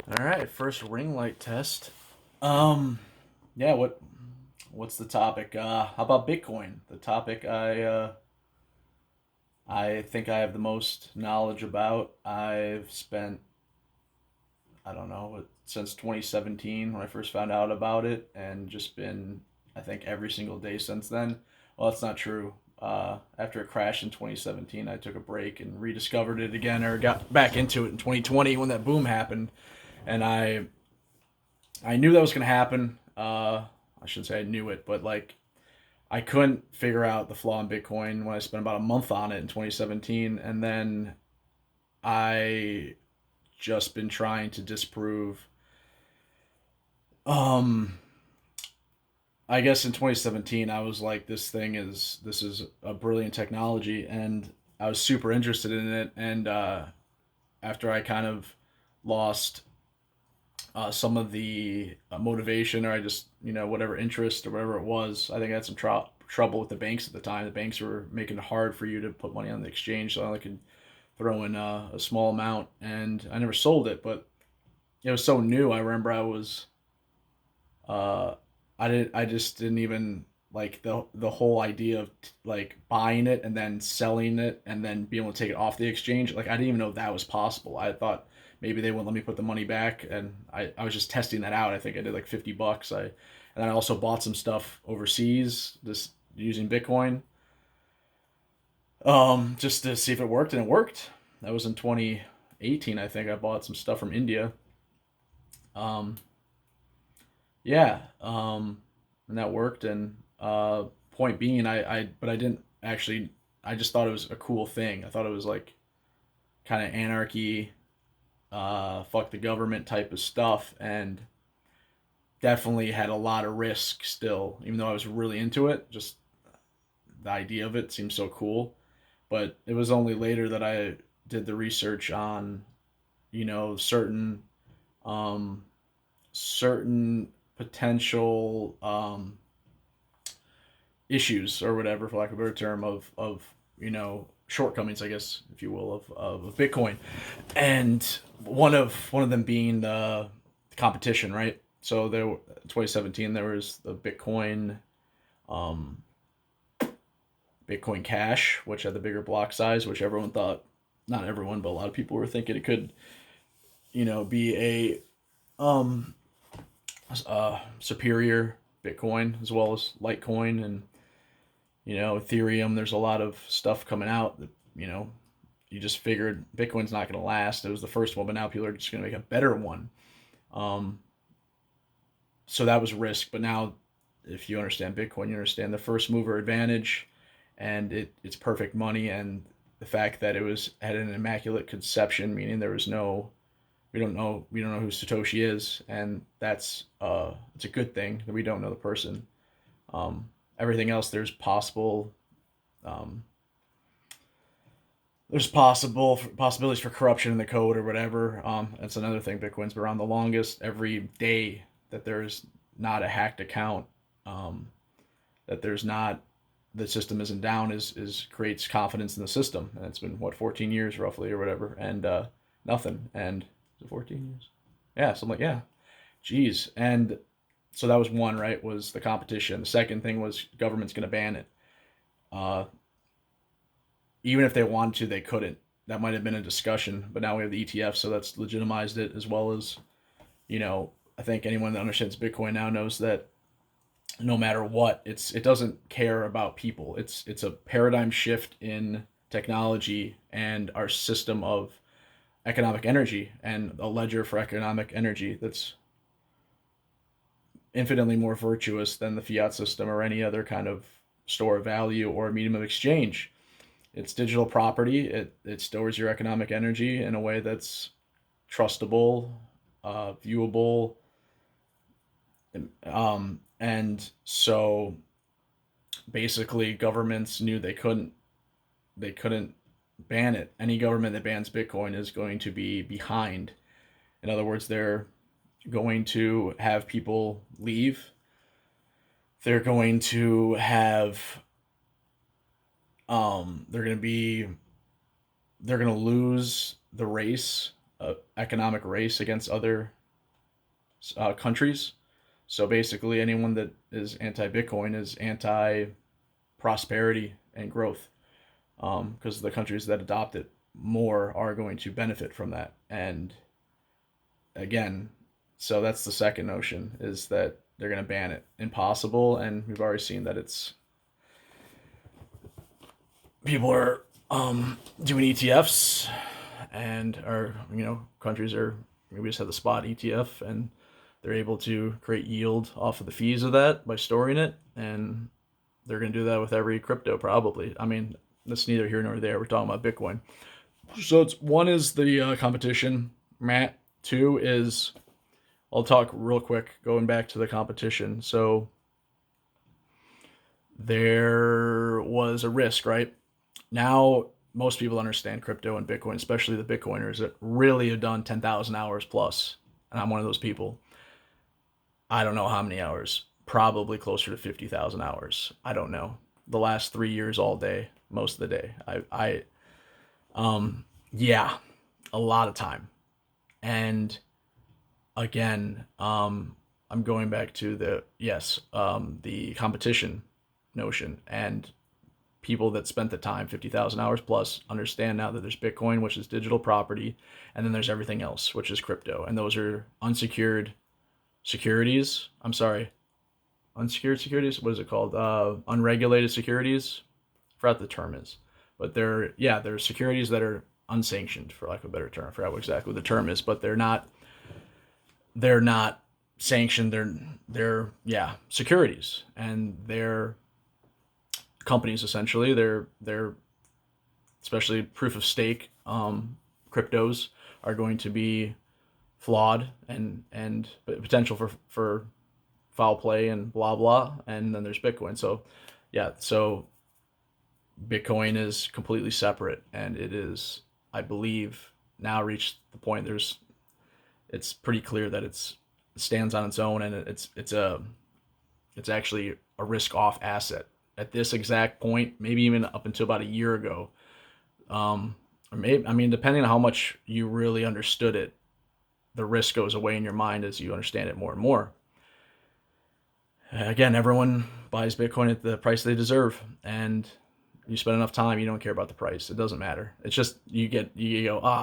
All right, first ring light test. Um, yeah, what's the topic? How about Bitcoin? The topic I think I have the most knowledge about. I've spent I don't know since 2017 when I first found out about it, and just been I think every single day since then. Well, that's not true. After it crashed in 2017, I took a break and rediscovered it again, or got back into it in 2020 when that boom happened, and I knew that was gonna happen. I shouldn't say I knew it, but like I couldn't figure out the flaw in Bitcoin when I spent about a month on it in 2017, and then I just been trying to disprove. Um, I guess in 2017, I was like, this is a brilliant technology, and I was super interested in it. And after I kind of lost some of the motivation, or I just whatever interest or whatever it was. I think I had some trouble with the banks at the time. The banks were making it hard for you to put money on the exchange, so I only could throw in a small amount, and I never sold it. But it was so new. I remember uh, I just didn't even like the whole idea of like buying it and then selling it and then being able to take it off the exchange. Like I didn't even know that was possible. I thought maybe they wouldn't let me put the money back, and I was just testing that out. I think I did like $50. And then I also bought some stuff overseas, just using Bitcoin, just to see if it worked, and it worked. That was in 2018, I think. I bought some stuff from India. Um, yeah, and that worked. And point being, but I didn't actually. I just thought it was a cool thing. I thought it was like kind of anarchy, fuck the government type of stuff, and definitely had a lot of risk still. Even though I was really into it, just the idea of it seemed so cool. But it was only later that I did the research on, certain um, certain potential issues or whatever, for lack of a better term, of shortcomings, I guess, if you will, of Bitcoin, and one of them being the competition, right? So there, 2017, there was the um, Bitcoin Cash, which had the bigger block size, which everyone thought, not everyone, but a lot of people were thinking it could, be um, superior Bitcoin as well as Litecoin and Ethereum. There's a lot of stuff coming out that you just figured Bitcoin's not going to last. It was the first one, but now people are just going to make a better one. Um, so that was risk. But now, if you understand Bitcoin, you understand the first mover advantage, and it's perfect money, and the fact that it was had an immaculate conception, meaning there was no we don't know who Satoshi is, and that's it's a good thing that we don't know the person. Um, Everything else um, there's possibilities for corruption in the code or whatever. That's another thing. Bitcoin's been around the longest. Every day that there's not a hacked account, um, that there's not the system isn't down is creates confidence in the system. And it's been what 14 years roughly or whatever, and nothing. And is it 14 years? Yeah, something like yeah. Jeez. And so that was one, right? Was the competition. The second thing was government's going to ban it. Uh, Even if they wanted to, they couldn't. That might have been a discussion, but now we have the ETF, so that's legitimized it as well as I think anyone that understands Bitcoin now knows that no matter what, it doesn't care about people. It's a paradigm shift in technology and our system of economic energy, and a ledger for economic energy that's infinitely more virtuous than the fiat system or any other kind of store of value or medium of exchange. It's digital property. It stores your economic energy in a way that's trustable, viewable, and so basically governments knew they couldn't ban it. Any government that bans Bitcoin is going to be behind. In other words, they're going to have people leave. They're going to have they're going to lose the race economic race against other countries. So basically, anyone that is anti-Bitcoin is anti-prosperity and growth, because the countries that adopt it more are going to benefit from that. And again, so that's the second notion, is that they're going to ban it. Impossible, and we've already seen that it's people are doing ETFs, and countries are maybe just have the spot ETF, and they're able to create yield off of the fees of that by storing it, and they're going to do that with every crypto probably. I mean, that's neither here nor there. We're talking about Bitcoin. So it's one is the competition, Matt. Two is, I'll talk real quick going back to the competition. So there was a risk, right? Now most people understand crypto and Bitcoin, especially the Bitcoiners that really have done 10,000 hours plus. And I'm one of those people. I don't know how many hours, probably closer to 50,000 hours. I don't know. The last 3 years, all day, most of the day. Yeah, a lot of time. And again, I'm going back to the competition notion, and people that spent the time, 50,000 hours plus, understand now that there's Bitcoin, which is digital property, and then there's everything else, which is crypto. And those are unsecured securities. I'm sorry, unsecured securities. What is it called? Unregulated securities. I forgot the term is, but they're securities that are unsanctioned, for lack of a better term. I forgot what exactly the term is, but they're not sanctioned. They're securities, and they're companies essentially. They're especially proof of stake cryptos are going to be flawed and potential for foul play and blah blah. And then there's Bitcoin. So Bitcoin is completely separate, and it is, I believe, now reached the point. It's pretty clear that it stands on its own, and it's actually a risk off asset at this exact point. Maybe even up until about a year ago, or maybe, I mean, depending on how much you really understood it, the risk goes away in your mind as you understand it more and more. Again, everyone buys Bitcoin at the price they deserve, and you spend enough time, you don't care about the price. It doesn't matter. It's just you go,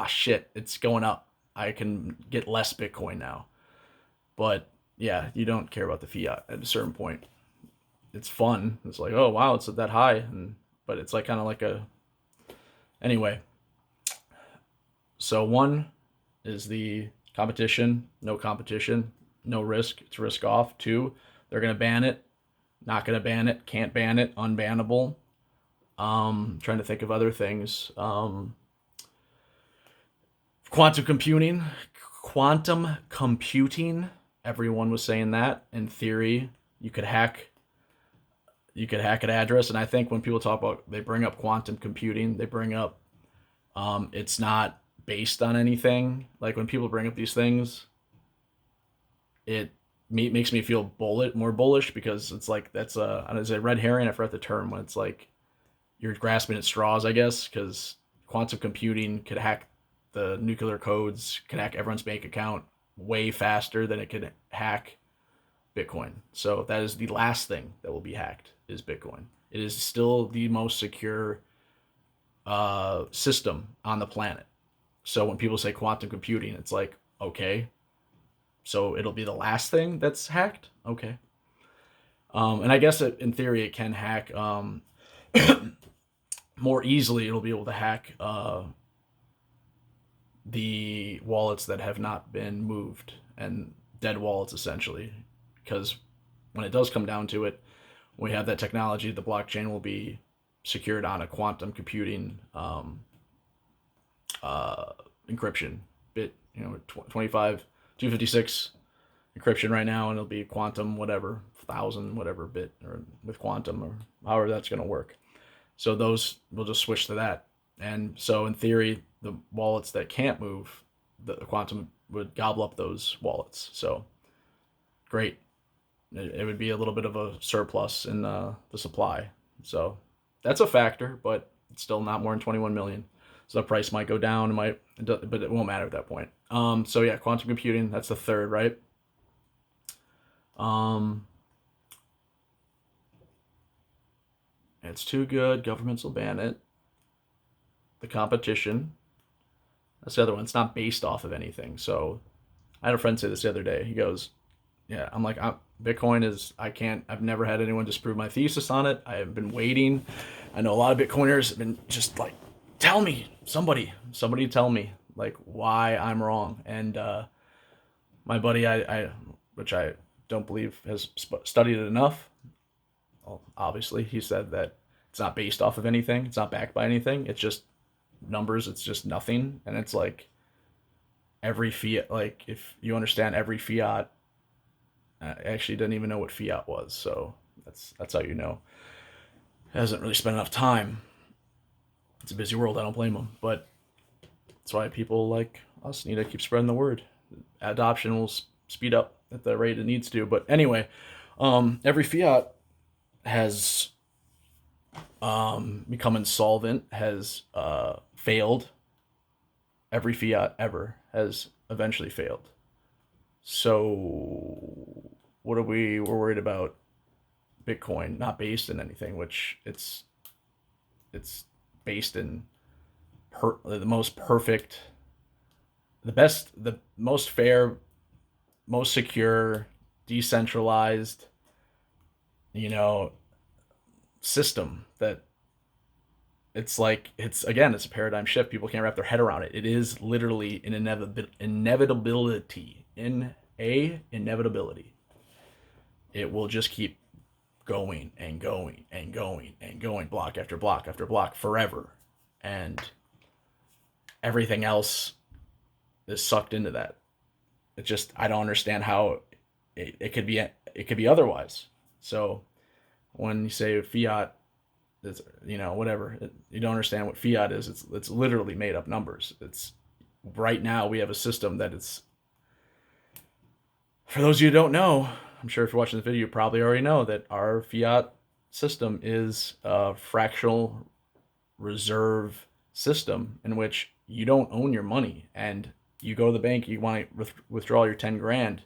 shit, it's going up. I can get less Bitcoin now. But yeah, you don't care about the fiat at a certain point. It's fun. It's like, oh wow, it's that high, but it's like kind of like anyway. So one is the competition, no competition, no risk. It's risk off. Two, they're gonna ban it, not gonna ban it, can't ban it, unbannable. Trying to think of other things. Quantum computing. Everyone was saying that. In theory, you could hack an address. And I think when people talk about, they bring up quantum computing, they bring up it's not based on anything. Like when people bring up these things, it makes me feel more bullish, because it's like that's a red herring. I forgot the term, when it's like you're grasping at straws, I guess, because quantum computing could hack the nuclear codes, could hack everyone's bank account way faster than it could hack Bitcoin. So that is the last thing that will be hacked, is Bitcoin. It is still the most secure system on the planet. So when people say quantum computing, it's like, okay, so it'll be the last thing that's hacked? Okay. And I guess in theory it can hack more easily. It'll be able to hack the wallets that have not been moved, and dead wallets essentially, because when it does come down to it, when we have that technology, the blockchain will be secured on a quantum computing encryption bit, 25 256 encryption right now, and it'll be quantum whatever 1,000 whatever bit, or with quantum, or however that's going to work. So those will just switch to that. And so in theory, the wallets that can't move, the quantum would gobble up those wallets. So great. It would be a little bit of a surplus in the supply. So that's a factor, but it's still not more than 21 million. So the price might go down, but it won't matter at that point. So yeah, quantum computing, that's the third, right? It's too good. Governments will ban it. The competition. That's the other one. It's not based off of anything. So I had a friend say this the other day. He goes, yeah, I'm like, Bitcoin is, I've never had anyone disprove my thesis on it. I have been waiting. I know a lot of Bitcoiners have been just like, tell me, somebody tell me like why I'm wrong. And my buddy, which I don't believe has studied it enough. Well, obviously, he said that it's not based off of anything. It's not backed by anything. It's just numbers. It's just nothing. And it's like every fiat, like if you understand every fiat, I actually didn't even know what fiat was. So that's how you know. Hasn't really spent enough time. It's a busy world. I don't blame him. But that's why people like us need to keep spreading the word. Adoption will speed up at the rate it needs to. But anyway, every fiat has become insolvent, has failed. Every fiat ever has eventually failed. So what are we're worried about Bitcoin not based in anything, which it's based in the most perfect, the most fair, most secure, decentralized, you know, system that it's like, it's a paradigm shift. People can't wrap their head around it. It is literally an inevitability. Inevitability. It will just keep going and going and going and going, block after block after block, forever. And everything else is sucked into that. It just, I don't understand how it could be otherwise. So when you say fiat, it's, whatever, you don't understand what fiat is. It's literally made up numbers. It's right now we have a system that it's, for those of you who don't know, I'm sure if you're watching this video, you probably already know that our fiat system is a fractional reserve system in which you don't own your money, and you go to the bank, you want to withdraw your 10 grand,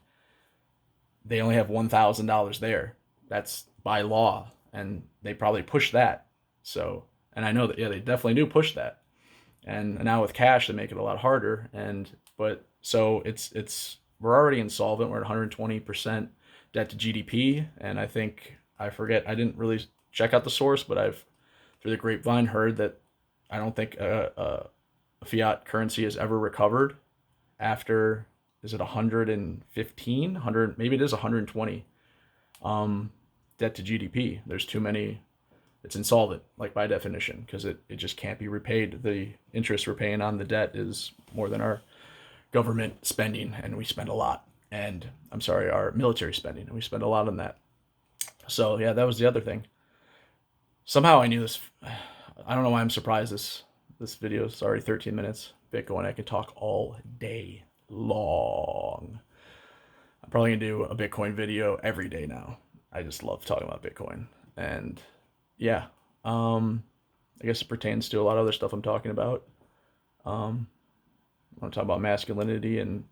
they only have $1,000 there. That's by law, and they probably push that. So, and I know that, yeah, they definitely do push that. And now with cash, they make it a lot harder. So we're already insolvent. We're at 120% debt to GDP. And I didn't really check out the source, but I've, through the grapevine, heard that I don't think a fiat currency has ever recovered after, is it 115, 100, maybe it is 120 debt to GDP. There's too many, it's insolvent, like by definition, because it just can't be repaid. The interest we're paying on the debt is more than our government spending, and we spend a lot. And I'm sorry, our military spending, and we spend a lot on that. So yeah, that was the other thing. Somehow I knew this. I don't know why I'm surprised this video is already 13 minutes. Bitcoin, I could talk all day long. I'm probably gonna do a Bitcoin video every day now. I just love talking about Bitcoin. And yeah, I guess it pertains to a lot of other stuff I'm talking about. I want to talk about masculinity and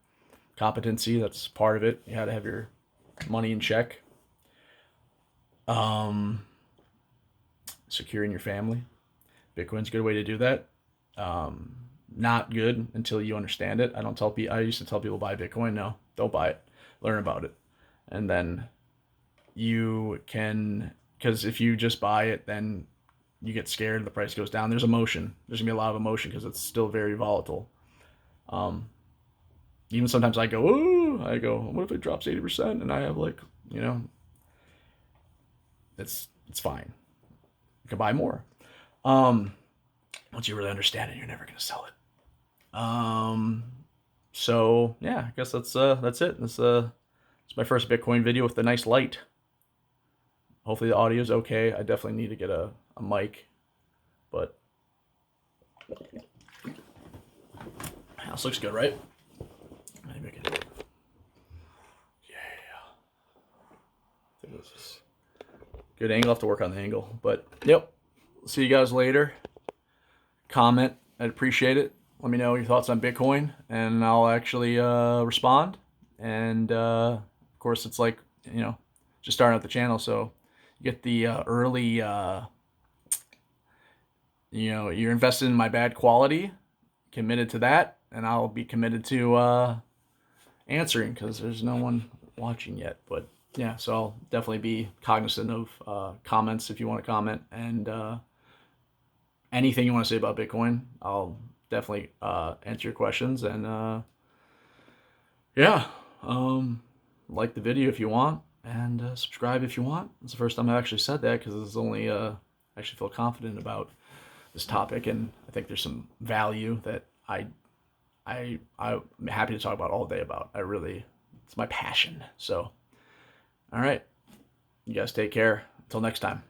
competency. That's part of it. You had to have your money in check. Securing your family. Bitcoin's a good way to do that. Not good until you understand it. I used to tell people buy Bitcoin. No, don't buy it. Learn about it. And then you can, because if you just buy it, then you get scared, the price goes down. There's emotion. There's gonna be a lot of emotion because it's still very volatile. Even sometimes I go, what if it drops 80%? And I have it's fine. You can buy more. Once you really understand it, you're never gonna sell it. So yeah, I guess that's it. It's my first Bitcoin video with a nice light. Hopefully the audio is okay. I definitely need to get a mic, but this looks good, right? Maybe I can do it. Yeah. I think this is good angle. I'll have to work on the angle, but yep. See you guys later. Comment, I'd appreciate it. Let me know your thoughts on Bitcoin, and I'll actually respond. And of course, it's like, just starting out the channel, so you get the early. You're invested in my bad quality, committed to that, and I'll be committed to answering because there's no one watching yet. But yeah, so I'll definitely be cognizant of comments if you want to comment, and anything you want to say about Bitcoin, I'll definitely answer your questions. And yeah, like the video if you want, and subscribe if you want. It's the first time I've actually said that because it's only I actually feel confident about this topic, and I think there's some value that I'm happy to talk about all day about. It's my passion. So, all right, you guys take care. Until next time.